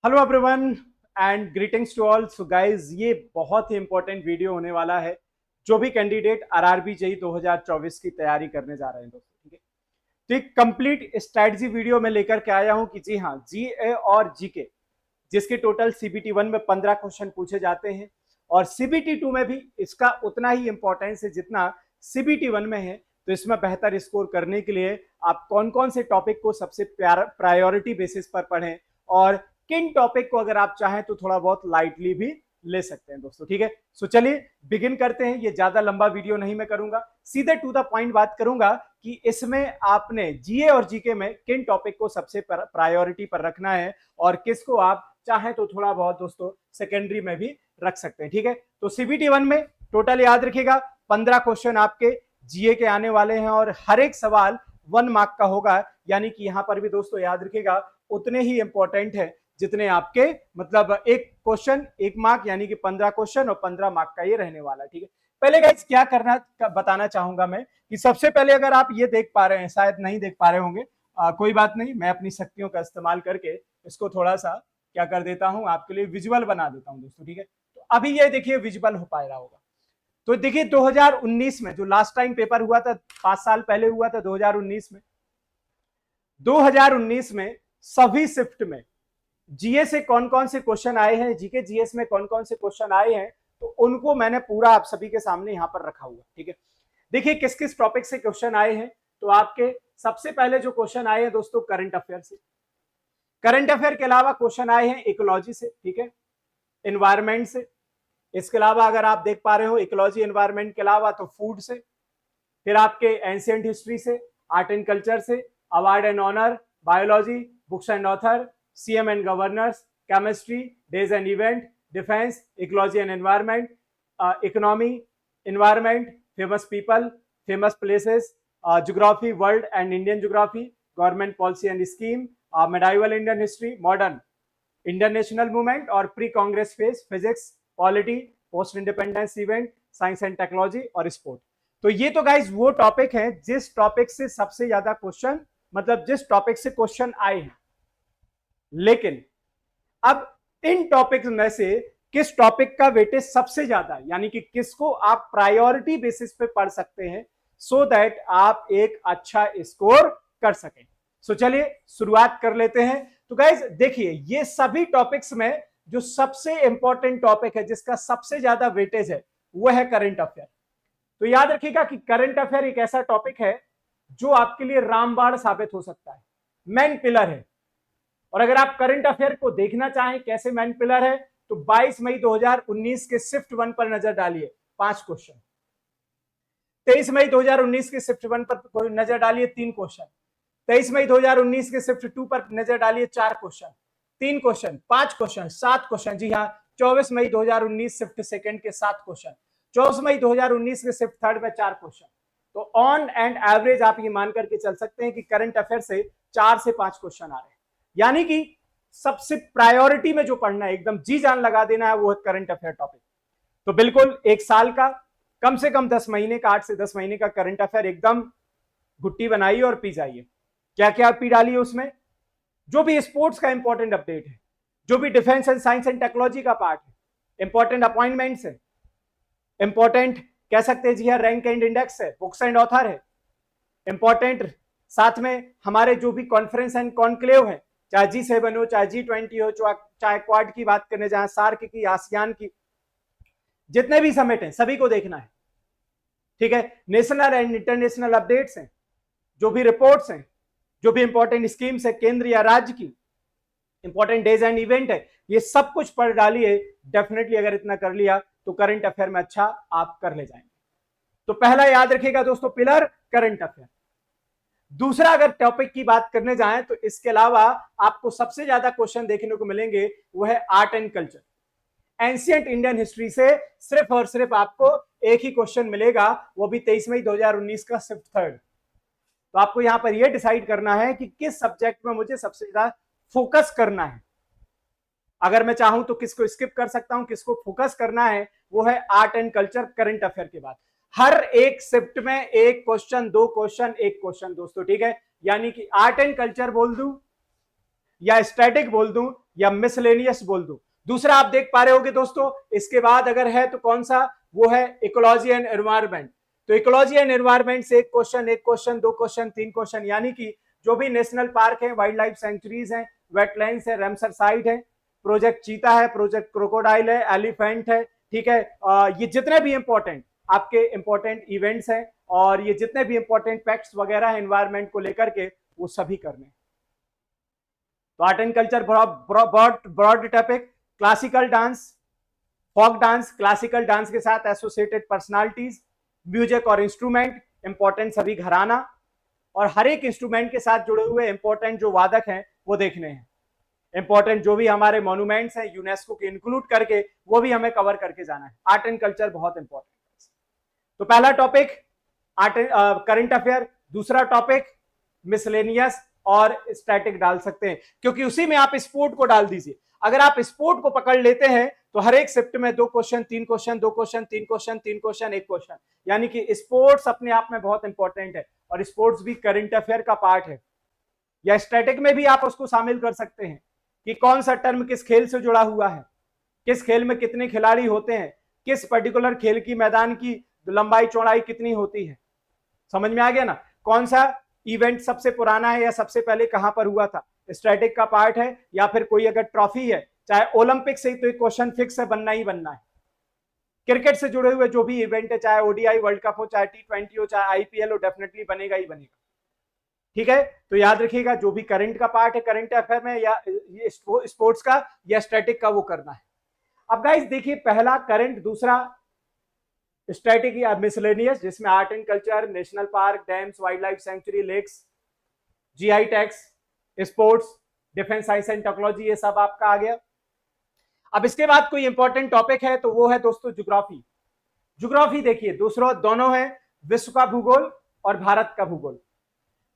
Hello everyone and greetings to all. So guys, ये बहुत ही important video होने वाला है जो भी कैंडिडेट आरआरबी जेई 2024 की तैयारी करने जा रहे हैं दोस्तों। ठीक है, तो एक कंप्लीट स्ट्रेटजी वीडियो में लेकर के आया हूं कि जी हाँ, जीए और जीके जिसके टोटल सीबीटी 1 में 15 क्वेश्चन पूछे जाते हैं और सीबीटी 2 में भी इसका उतना ही इंपॉर्टेंस है जितना सीबीटी 1 में है। तो इसमें बेहतर स्कोर करने के लिए आप कौन कौन से टॉपिक को सबसे प्रायोरिटी बेसिस पर पढ़ें और किन टॉपिक को अगर आप चाहें तो थोड़ा बहुत लाइटली भी ले सकते हैं दोस्तों। ठीक है, सो चलिए बिगिन करते हैं। ये ज्यादा लंबा वीडियो नहीं मैं करूंगा, सीधे टू द पॉइंट बात करूंगा कि इसमें आपने जीए और जीके में किन टॉपिक को सबसे प्रायोरिटी पर रखना है और किसको आप चाहें तो थोड़ा बहुत दोस्तों सेकेंडरी में भी रख सकते हैं। ठीक है, तो सीबीटी 1 में टोटल याद रखिएगा 15 क्वेश्चन आपके जीए के आने वाले हैं और हर एक सवाल 1 मार्क का होगा, यानी कि यहां पर भी दोस्तों याद रखिएगा उतने ही इंपॉर्टेंट है जितने आपके मतलब एक क्वेश्चन 1 मार्क, यानी कि 15 क्वेश्चन और 15 मार्क का ये रहने वाला है। ठीक है, पहले गाइस क्या करना बताना चाहूंगा मैं कि सबसे पहले अगर आप ये देख पा रहे हैं, शायद नहीं देख पा रहे होंगे, कोई बात नहीं, मैं अपनी शक्तियों का इस्तेमाल करके इसको थोड़ा सा क्या कर देता हूं, आपके लिए विजुअल बना देता हूं दोस्तों। ठीक है, तो अभी ये देखिए विजुअल हो पा रहा होगा। तो देखिए 2019 में जो लास्ट टाइम पेपर हुआ था, 5 साल पहले हुआ था 2019 में, 2019 में सभी शिफ्ट में जीए से कौन कौन से क्वेश्चन आए हैं, जीके जीएस में कौन कौन से क्वेश्चन आए हैं, तो उनको मैंने पूरा आप सभी के सामने यहां पर रखा हुआ। ठीक है, देखिए किस किस टॉपिक से क्वेश्चन आए हैं। तो आपके सबसे पहले जो क्वेश्चन आए हैं दोस्तों करंट अफेयर से, करंट अफेयर के अलावा क्वेश्चन आए हैं इकोलॉजी से, ठीक है, एनवायरमेंट से, इसके अलावा अगर आप देख पा रहे हो इकोलॉजी एनवायरमेंट के अलावा तो फूड से, फिर आपके एंशियंट हिस्ट्री से, आर्ट एंड कल्चर से, award and honour, biology, books and author, CM and governors, chemistry, days and event, defence, ecology and environment, economy, environment, famous people, famous places, geography, world and Indian geography, government policy and scheme, medieval Indian history, modern Indian national movement और pre Congress phase, physics, polity, post independence event, science and technology और sport. तो ये तो guys वो topic है जिस topic से सबसे ज्यादा क्वेश्चन, मतलब जिस टॉपिक से क्वेश्चन आए हैं। लेकिन अब इन टॉपिक्स में से किस टॉपिक का वेटेज सबसे ज्यादा है, यानी कि किसको आप प्रायोरिटी बेसिस पे पढ़ सकते हैं सो दैट आप एक अच्छा स्कोर कर सकें। सो चलिए शुरुआत कर लेते हैं। तो गाइज देखिए ये सभी टॉपिक्स में जो सबसे इंपॉर्टेंट टॉपिक है जिसका सबसे ज्यादा वेटेज है वो है करंट अफेयर। तो याद रखिएगा कि करंट अफेयर एक ऐसा टॉपिक है जो आपके लिए रामबाण साबित हो सकता है, मेन पिलर है। और अगर आप करंट अफेयर को देखना चाहें कैसे मेन पिलर है तो 22 मई 2019 के शिफ्ट 1 पर नजर डालिए, 5 क्वेश्चन। 23 मई 2019 के शिफ्ट 1 पर नजर डालिए, 3 क्वेश्चन। 23 मई 2019 के शिफ्ट 2 पर नजर डालिए, 4 क्वेश्चन। 3 question, 5 question, 7 question. जी हाँ, 24 मई 2019 शिफ्ट सेकंड के 7 क्वेश्चन। 24 मई 2019 के शिफ्ट थर्ड में 4 क्वेश्चन। तो ऑन एंड एवरेज आप ये मान करके चल सकते हैं कि करंट अफेयर से 4 से 5 क्वेश्चन आ रहे हैं, यानी कि सबसे प्रायोरिटी में जो पढ़ना है, एकदम जी जान लगा देना है, वो है करंट अफेयर टॉपिक। तो बिल्कुल एक साल का कम से कम 10 महीने का, 8 से 10 महीने का करंट अफेयर एकदम घुट्टी बनाइए और पी जाइए। क्या क्या पी डालिए उसमें, जो भी स्पोर्ट्स का इंपॉर्टेंट अपडेट है, जो भी defence and science and technology का पार्ट है, इंपॉर्टेंट अपॉइंटमेंट्स है, इंपॉर्टेंट कह सकते हैं जी हाँ रैंक एंड इंडेक्स है, बुक्स एंड ऑथर है, इंपॉर्टेंट साथ में हमारे जो भी कॉन्फ्रेंस एंड कॉन्क्लेव है, चाहे G7 हो, चाहे G20 हो, चाहे क्वाड की बात करने जाए, सार्क की, आसियान की, जितने भी समिट हैं सभी को देखना है। ठीक है, नेशनल एंड इंटरनेशनल अपडेट्स हैं, जो भी रिपोर्ट्स हैं, जो भी इंपॉर्टेंट स्कीम्स है केंद्र या राज्य की, इंपॉर्टेंट डेज एंड इवेंट है, ये सब कुछ पढ़ डालिए। डेफिनेटली अगर इतना कर लिया तो करंट अफेयर में अच्छा आप कर ले जाएंगे। तो पहला याद रखिएगा दोस्तों पिलर करंट अफेयर। दूसरा अगर टॉपिक की बात करने जाएं तो इसके अलावा आपको सबसे ज्यादा क्वेश्चन देखने को मिलेंगे वो है art and culture. Ancient Indian history से सिर्फ और सिर्फ आपको एक ही क्वेश्चन मिलेगा, वो भी 23 मई 2019 का शिफ्ट थर्ड। तो आपको यहां पर यह डिसाइड करना है कि किस सब्जेक्ट में मुझे सबसे ज्यादा फोकस करना है। अगर मैं चाहूं तो किसको स्किप कर सकता हूं, किसको फोकस करना है वो है art and culture current affair के बाद। हर एक शिफ्ट में एक क्वेश्चन, 2 क्वेश्चन, 1 क्वेश्चन दोस्तों। ठीक है, यानी कि आर्ट एंड कल्चर बोल दूं या स्टैटिक बोल दूं या मिसलेनियस बोल दूं। दूसरा आप देख पा रहे होगे दोस्तों, इसके बाद अगर है तो कौन सा, वो है इकोलॉजी एंड एनवायरमेंट। तो इकोलॉजी एंड एनवायरमेंट से एक क्वेश्चन, दो क्वेश्चन, तीन क्वेश्चन, यानी कि जो भी नेशनल पार्क है, वाइल्ड लाइफ सेंचुरीज है, वेटलैंड्स है, रामसर साइट है, प्रोजेक्ट चीता है, प्रोजेक्ट क्रोकोडाइल है, एलिफेंट है, ठीक है, ये जितने भी इंपॉर्टेंट आपके इंपॉर्टेंट इवेंट्स हैं और ये जितने भी इंपॉर्टेंट फैक्ट्स वगैरह है एनवायरमेंट को लेकर के, वो सभी करने। तो art and culture broad topic, classical dance, folk dance, classical dance के साथ एसोसिएटेड पर्सनालिटीज, म्यूजिक और इंस्ट्रूमेंट, इंपॉर्टेंट सभी घराना, और हर एक इंस्ट्रूमेंट के साथ जुड़े हुए इंपॉर्टेंट जो वादक हैं वो देखने हैं। इंपॉर्टेंट जो भी हमारे मॉन्यूमेंट्स हैं यूनेस्को के इंक्लूड करके, वो भी हमें कवर करके जाना है। आर्ट एंड कल्चर बहुत इंपॉर्टेंट है। तो पहला टॉपिक आर्ट करंट अफेयर, दूसरा टॉपिक मिसलेनियस और स्टैटिक डाल सकते हैं, क्योंकि उसी में आप स्पोर्ट को डाल दीजिए। अगर आप स्पोर्ट को पकड़ लेते हैं तो हर एक शिफ्ट में 2 question, 3 question, 2 question, 3 question, 3 question, 1 question, यानी कि स्पोर्ट्स अपने आप में बहुत इंपॉर्टेंट है और स्पोर्ट्स भी करंट अफेयर का पार्ट है। या स्टैटिक में भी आप उसको शामिल कर सकते हैं कि कौन सा टर्म किस खेल से जुड़ा हुआ है, किस खेल में कितने खिलाड़ी होते हैं, किस पर्टिकुलर खेल की मैदान की लंबाई चौड़ाई कितनी होती है। समझ में आ गया ना, कौन सा इवेंट सबसे पुराना है या सबसे पहले कहां पर हुआ था, स्टैटिक का पार्ट है। या फिर कोई अगर ट्रॉफी है, चाहे ओलंपिक से, तो एक क्वेश्चन फिक्स है, बनना ही बनना है। क्रिकेट से जुड़े हुए जो भी इवेंट है, चाहे ओडीआई वर्ल्ड कप हो, चाहे T20 हो, चाहे आईपीएल हो, डेफिनेटली बनेगा ही बनेगा। ठीक है, तो याद रखिएगा जो भी करंट का पार्ट है करंट अफेयर में, या स्पोर्ट्स का या स्टैटिक का, वो करना है। अब गाइस देखिए, पहला करंट, दूसरा स्टैटिक या मिसलेनियस, जिसमें art and culture, national park, dams, wildlife sanctuary, lakes, GI tags, sports, defence science and technology, ये सब आपका आ गया। अब इसके बाद कोई इंपॉर्टेंट टॉपिक है तो वो है दोस्तों ज्योग्राफी। ज्योग्राफी देखिए दूसरा दोनों है, विश्व का भूगोल और भारत का भूगोल।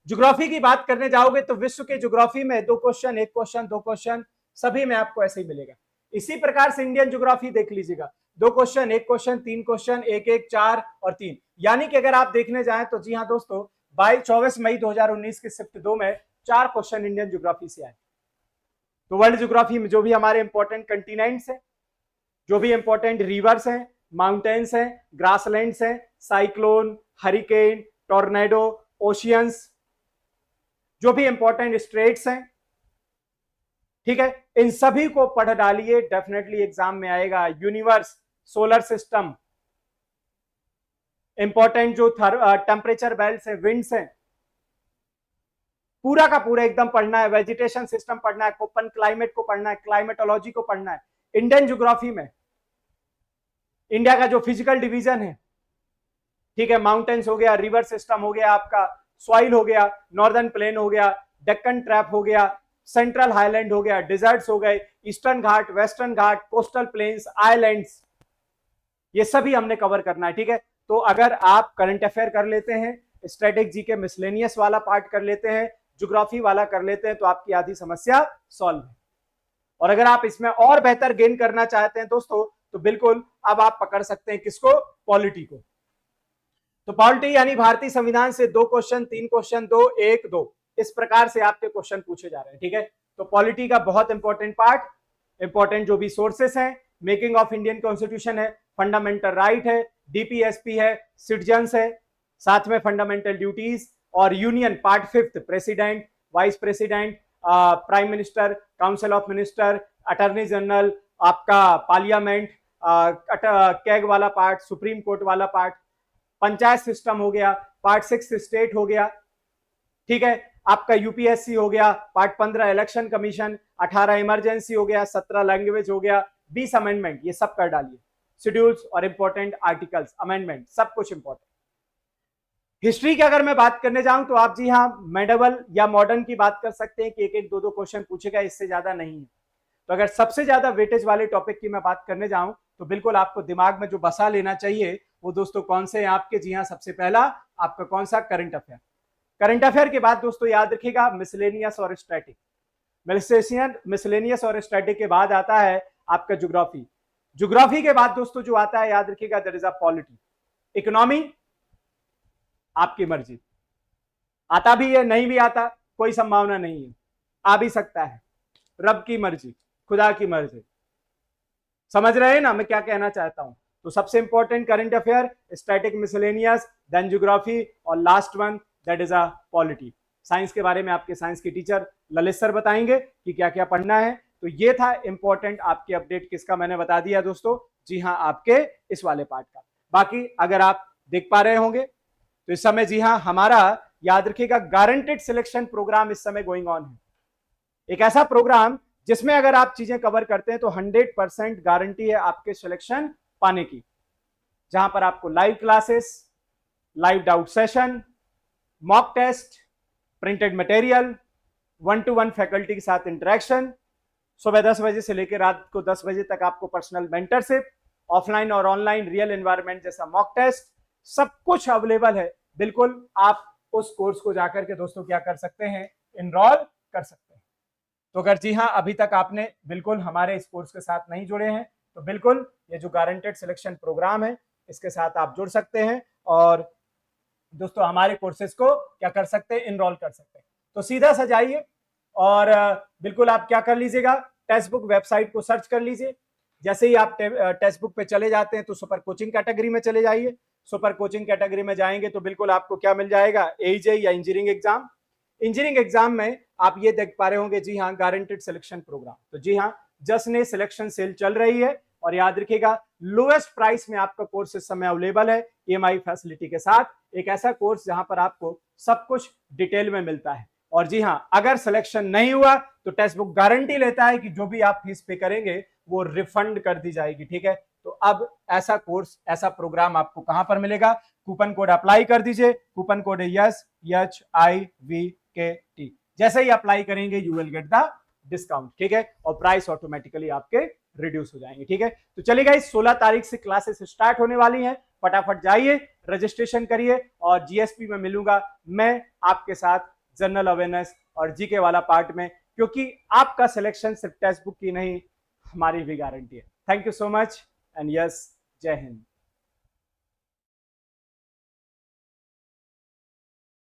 ज्योग्राफी की बात करने जाओगे तो विश्व के ज्योग्राफी में 2 क्वेश्चन, 1 क्वेश्चन, 2 क्वेश्चन, सभी में आपको ऐसे ही मिलेगा। इसी प्रकार से इंडियन ज्योग्राफी देख लीजिएगा, 2 क्वेश्चन, 1 क्वेश्चन, 3 क्वेश्चन, 1 1 4 और 3, यानी कि अगर आप देखने जाएं तो जी हाँ दोस्तों, 24 मई 2019 के शिफ्ट 2 में 4 क्वेश्चन इंडियन ज्योग्राफी से आए। तो वर्ल्ड ज्योग्राफी में जो भी हमारे इंपॉर्टेंट कंटिनेंट्स हैं, जो भी इंपॉर्टेंट रिवर्स हैं, माउंटेन्स हैं, ग्रासलैंड्स हैं, साइक्लोन, हरिकेन, टॉर्नेडो, ओशियंस, जो भी इंपॉर्टेंट स्ट्रेट्स हैं, ठीक है, इन सभी को पढ़ डालिए, डेफिनेटली एग्जाम में आएगा। यूनिवर्स, सोलर सिस्टम, इंपॉर्टेंट जो टेम्परेचर बेल्ट्स हैं, विंड्स हैं, पूरा का पूरा एकदम पढ़ना है। वेजिटेशन सिस्टम पढ़ना है, कोपन क्लाइमेट को पढ़ना है, क्लाइमेटोलॉजी को पढ़ना है। इंडियन ज्योग्राफी में इंडिया का जो फिजिकल डिवीजन है, ठीक है, माउंटेन्स हो गया, रिवर सिस्टम हो गया, आपका सॉइल हो गया, नॉर्दर्न प्लेन हो गया, डेक्कन ट्रैप हो गया, सेंट्रल हाईलैंड हो गया, डिजर्ट्स हो गए, ईस्टर्न घाट, वेस्टर्न घाट, कोस्टल प्लेन्स, आइलैंड्स, ये सभी हमने कवर करना है। ठीक है, तो अगर आप करंट अफेयर कर लेते हैं, स्ट्रेटेजिक जीके मिसलेनियस वाला पार्ट कर लेते हैं, ज्योग्राफी वाला कर लेते हैं, तो आपकी आधी समस्या सॉल्व है। और अगर आप इसमें और बेहतर गेन करना चाहते हैं दोस्तों, तो बिल्कुल अब आप पकड़ सकते हैं किसको, पॉलिटी को। तो पॉलिटी यानी भारतीय संविधान से 2 क्वेश्चन, 3 क्वेश्चन, 2 1 2, इस प्रकार से आपके क्वेश्चन पूछे जा रहे हैं। ठीक है, तो पॉलिटी का बहुत इंपॉर्टेंट पार्ट, इंपॉर्टेंट जो भी सोर्सेस हैं, मेकिंग ऑफ इंडियन कॉन्स्टिट्यूशन है, फंडामेंटल राइट है, डीपीएसपी है, सिटीजन्स है, साथ में फंडामेंटल ड्यूटीज और union part 5, president, vice president, prime minister, council of minister, attorney general, आपका पार्लियामेंट, कैग वाला पार्ट, सुप्रीम कोर्ट वाला पार्ट, पंचायत सिस्टम हो गया, पार्ट 6 स्टेट हो गया, ठीक है, आपका यूपीएससी हो गया, पार्ट 15 इलेक्शन कमीशन, 18 इमरजेंसी हो गया, 17 लैंग्वेज हो गया, 20 अमेंडमेंट, ये सब कर डालिए, शेड्यूल्स और इंपॉर्टेंट आर्टिकल्स, अमेंडमेंट, सब कुछ इंपॉर्टेंट। हिस्ट्री की अगर मैं बात करने जाऊं तो आप जी हाँ मेडिवल या मॉडर्न की बात कर सकते हैं कि 1 1 2 2 क्वेश्चन पूछेगा, इससे ज्यादा नहीं है। तो अगर सबसे ज्यादा वेटेज वाले टॉपिक की मैं बात करने जाऊं तो बिल्कुल आपको दिमाग में जो बसा लेना चाहिए वो दोस्तों कौन से हैं आपके, जी हाँ, सबसे पहला आपका कौन सा, करंट अफेयर। करंट अफेयर के बाद दोस्तों याद रखिएगा मिसलेनियस और स्टैटिक। मिसलेनियस और स्टैटिक के बाद आता है आपका ज्योग्राफी। ज्योग्राफी के बाद दोस्तों जो आता है याद रखिएगा that is a polity. Economy आपकी मर्जी, आता भी है नहीं भी आता कोई संभावना नहीं है, आ भी सकता है, रब की मर्जी। खुदा की मर्जी। समझ रहे हैं ना मैं क्या कहना चाहता हूं? तो सबसे important current affair, static miscellaneous, then geography, और last one that is a polity. Science के बारे में आपके साइंस के टीचर ललित सर बताएंगे कि क्या क्या पढ़ना है। तो ये था इंपॉर्टेंट आपकी अपडेट, किसका मैंने बता दिया दोस्तों, जी हाँ आपके इस वाले पार्ट का। बाकी अगर आप देख पा रहे होंगे तो इस समय जी हाँ हमारा, याद रखिएगा, गारंटेड सिलेक्शन प्रोग्राम इस समय गोइंग ऑन है। एक ऐसा प्रोग्राम जिसमें अगर आप चीजें कवर करते हैं तो 100% गारंटी है आपके सिलेक्शन पाने की, जहां पर आपको live classes, live doubt session, mock test, printed material, 1-to-1 faculty के साथ इंटरेक्शन, सुबह 10 बजे से लेकर रात को 10 बजे तक आपको पर्सनल मेंटरशिप, ऑफलाइन और ऑनलाइन रियल एनवायरनमेंट जैसा मॉक टेस्ट, सब कुछ अवेलेबल है। बिल्कुल आप उस कोर्स को जाकर के दोस्तों क्या कर सकते हैं, इनरोल कर सकते हैं। तो अगर जी हाँ अभी तक आपने बिल्कुल हमारे इस कोर्स के साथ नहीं जुड़े हैं तो बिल्कुल ये जो गारंटेड सिलेक्शन प्रोग्राम है इसके साथ आप जुड़ सकते हैं और दोस्तों हमारे कोर्सेज को क्या कर सकते हैं, इनरोल कर सकते हैं। तो सीधा सा जाइए और बिल्कुल आप क्या कर लीजिएगा, टेक्स्ट बुक वेबसाइट को सर्च कर लीजिए। जैसे ही आप टेक्स्ट बुक पे चले जाते हैं तो सुपर कोचिंग कैटेगरी में चले जाइए। सुपर कोचिंग कैटेगरी में जाएंगे तो बिल्कुल आपको क्या मिल जाएगा, एजे या इंजीनियरिंग एग्जाम। इंजीनियरिंग एग्जाम में आप ये देख पा रहे होंगे, जी हाँ गारंटेड सिलेक्शन प्रोग्राम। तो जी हाँ जस्ट ने सिलेक्शन सेल चल रही है और याद रखिएगा लोएस्ट प्राइस में आपका कोर्स इस समय अवेलेबल है ईएमआई फैसिलिटी के साथ। एक ऐसा कोर्स जहां पर आपको सब कुछ डिटेल में मिलता है। और जी हाँ अगर सिलेक्शन नहीं हुआ तो टेक्स्ट बुक गारंटी लेता है कि जो भी आप फीस पे करेंगे वो रिफंड कर दी जाएगी, ठीक है। तो अब ऐसा कोर्स, ऐसा प्रोग्राम आपको कहां पर मिलेगा, कूपन कोड अप्लाई कर दीजिए, कूपन कोड है YSHIVKT। जैसे ही अप्लाई करेंगे you will get the discount, ठीक है, और प्राइस ऑटोमेटिकली आपके रिड्यूस हो जाएंगे, ठीक है। तो चलिए गाइस 16 तारीख से क्लासेस स्टार्ट होने वाली हैं, फटाफट जाइए रजिस्ट्रेशन करिए और जीएसपी में मिलूंगा मैं आपके साथ जनरल अवेयरनेस और जीके वाला पार्ट में, क्योंकि आपका सिलेक्शन सिर्फ टेक्स्ट बुक की नहीं हमारी भी गारंटी है। Thank you so much and yes, जय हिंद।